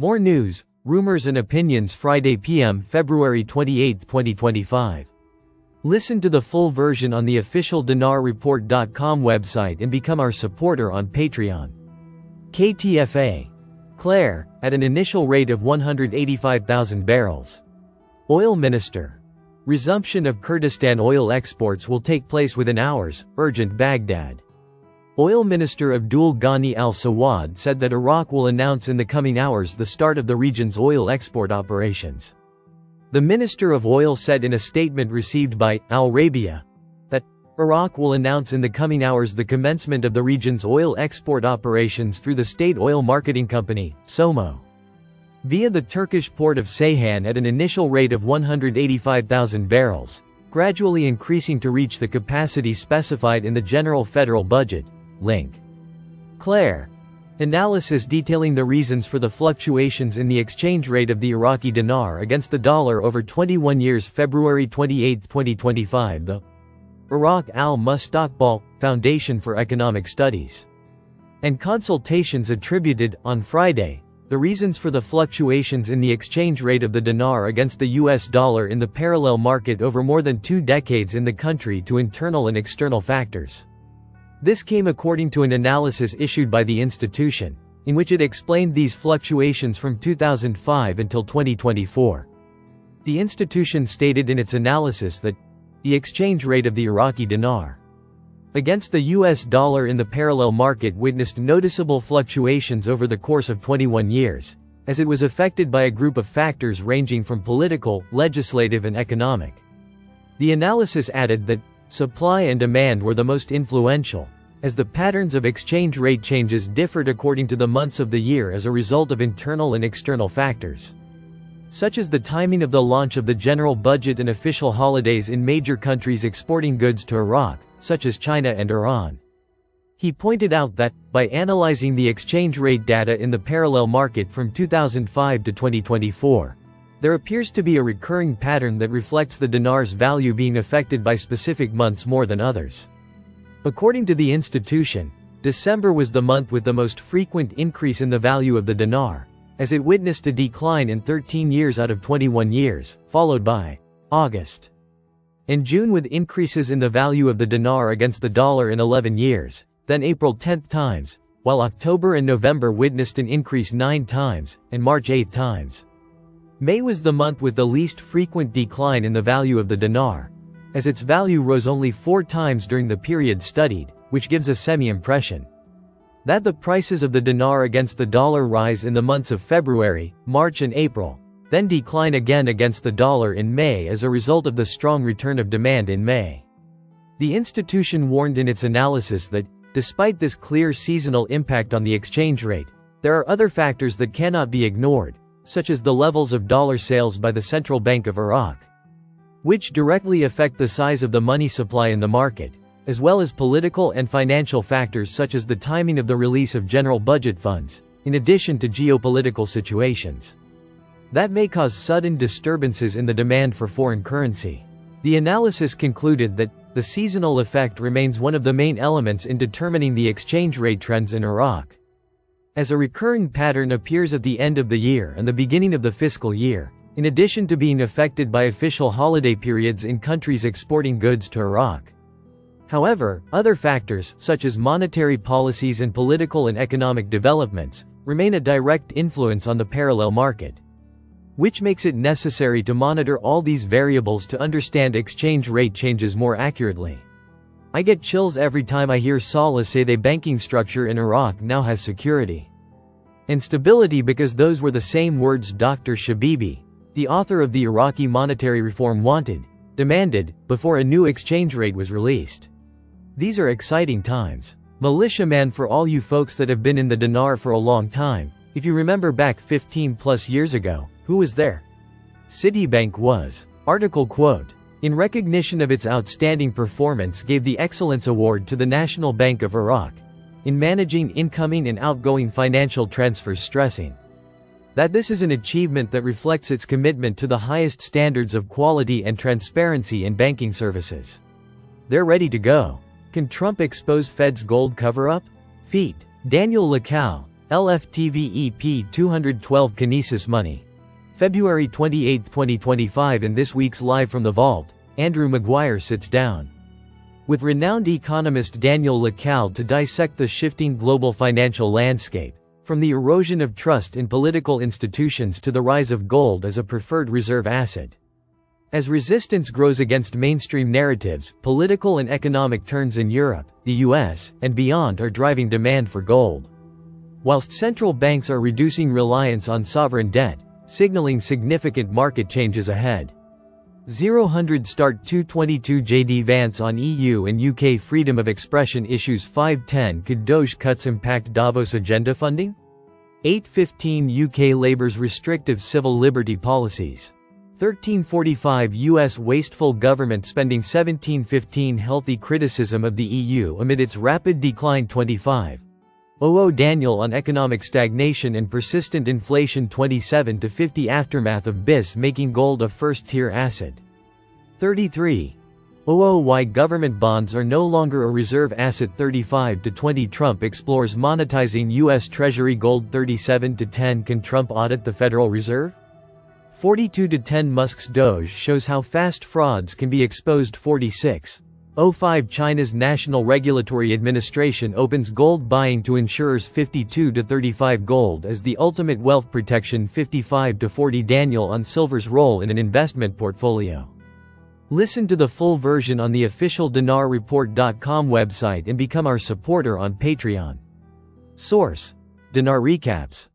More news, rumors and opinions Friday p.m. February 28, 2025. Listen to the full version on the official dinarreport.com website and become our supporter on Patreon. KTFA. Claire, at an initial rate of 185,000 barrels. Oil Minister. Resumption of Kurdistan oil exports will take place within hours, urgent Baghdad. Oil Minister Abdul Ghani al-Sawad said that Iraq will announce in the coming hours the start of the region's oil export operations. The Minister of Oil said in a statement received by Al Arabiya that Iraq will announce in the coming hours the commencement of the region's oil export operations through the state oil marketing company, SOMO, via the Turkish port of Ceyhan at an initial rate of 185,000 barrels, gradually increasing to reach the capacity specified in the General Federal Budget. Link. Claire. Analysis detailing the reasons for the fluctuations in the exchange rate of the Iraqi dinar against the dollar over 21 years. February 28, 2025. The Iraq Al-Mustaqbal Foundation for Economic Studies and Consultations attributed, on Friday, the reasons for the fluctuations in the exchange rate of the dinar against the US dollar in the parallel market over more than 2 decades in the country to internal and external factors. This came according to an analysis issued by the institution, in which it explained these fluctuations from 2005 until 2024. The institution stated in its analysis that the exchange rate of the Iraqi dinar against the US dollar in the parallel market witnessed noticeable fluctuations over the course of 21 years, as it was affected by a group of factors ranging from political, legislative and economic. The analysis added that supply and demand were the most influential, as the patterns of exchange rate changes differed according to the months of the year as a result of internal and external factors, such as the timing of the launch of the general budget and official holidays in major countries exporting goods to Iraq, such as China and Iran. He pointed out that, by analyzing the exchange rate data in the parallel market from 2005 to 2024, there appears to be a recurring pattern that reflects the dinar's value being affected by specific months more than others. According to the institution, December was the month with the most frequent increase in the value of the dinar, as it witnessed a decline in 13 years out of 21 years, followed by August and June with increases in the value of the dinar against the dollar in 11 years, then April 10 times, while October and November witnessed an increase 9 times, and March 8 times. May was the month with the least frequent decline in the value of the dinar, as its value rose only 4 times during the period studied, which gives a semi-impression that the prices of the dinar against the dollar rise in the months of February, March and April, then decline again against the dollar in May as a result of the strong return of demand in May. The institution warned in its analysis that, despite this clear seasonal impact on the exchange rate, there are other factors that cannot be ignored, such as the levels of dollar sales by the Central Bank of Iraq, which directly affect the size of the money supply in the market, as well as political and financial factors such as the timing of the release of general budget funds, in addition to geopolitical situations that may cause sudden disturbances in the demand for foreign currency. The analysis concluded that the seasonal effect remains one of the main elements in determining the exchange rate trends in Iraq, as a recurring pattern appears at the end of the year and the beginning of the fiscal year, in addition to being affected by official holiday periods in countries exporting goods to Iraq. However, other factors, such as monetary policies and political and economic developments, remain a direct influence on the parallel market, which makes it necessary to monitor all these variables to understand exchange rate changes more accurately. I get chills every time I hear Saleh say the banking structure in Iraq now has security and stability, because those were the same words Dr. Shabibi, the author of the Iraqi monetary reform, demanded, before a new exchange rate was released. These are exciting times. Militiaman, for all you folks that have been in the dinar for a long time, if you remember back 15 plus years ago, who was there? Citibank was. Article quote. In recognition of its outstanding performance, gave the Excellence Award to the National Bank of Iraq in managing incoming and outgoing financial transfers, stressing that this is an achievement that reflects its commitment to the highest standards of quality and transparency in banking services. They're ready to go. Can Trump expose Fed's gold cover-up? Feat. Daniel Lacow, LFTVEP 212 Kinesis Money. February 28, 2025. In this week's Live from the Vault, Andrew Maguire sits down with renowned economist Daniel Lacalle to dissect the shifting global financial landscape, from the erosion of trust in political institutions to the rise of gold as a preferred reserve asset. As resistance grows against mainstream narratives, political and economic turns in Europe, the US, and beyond are driving demand for gold. Whilst central banks are reducing reliance on sovereign debt, signaling significant market changes ahead. 0 Start 222 JD Vance on EU and UK freedom of expression issues. 5:10 Could Doge cuts impact Davos agenda funding? 8:15 UK Labour's restrictive civil liberty policies. 13:45 US wasteful government spending. 17:15 Healthy criticism of the EU amid its rapid decline. 25:00 Daniel on economic stagnation and persistent inflation. 27-50 Aftermath of BIS making gold a first-tier asset. 33:00 Why government bonds are no longer a reserve asset. 35-20 Trump explores monetizing US Treasury gold. 37-10 Can Trump audit the Federal Reserve? 42-10 Musk's Doge shows how fast frauds can be exposed. 46:05 China's National Regulatory Administration opens gold buying to insurers. 52-35 Gold as the ultimate wealth protection. 55-40 Daniel on silver's role in an investment portfolio. Listen to the full version on the official dinarreport.com website and become our supporter on Patreon. Source: Dinar Recaps.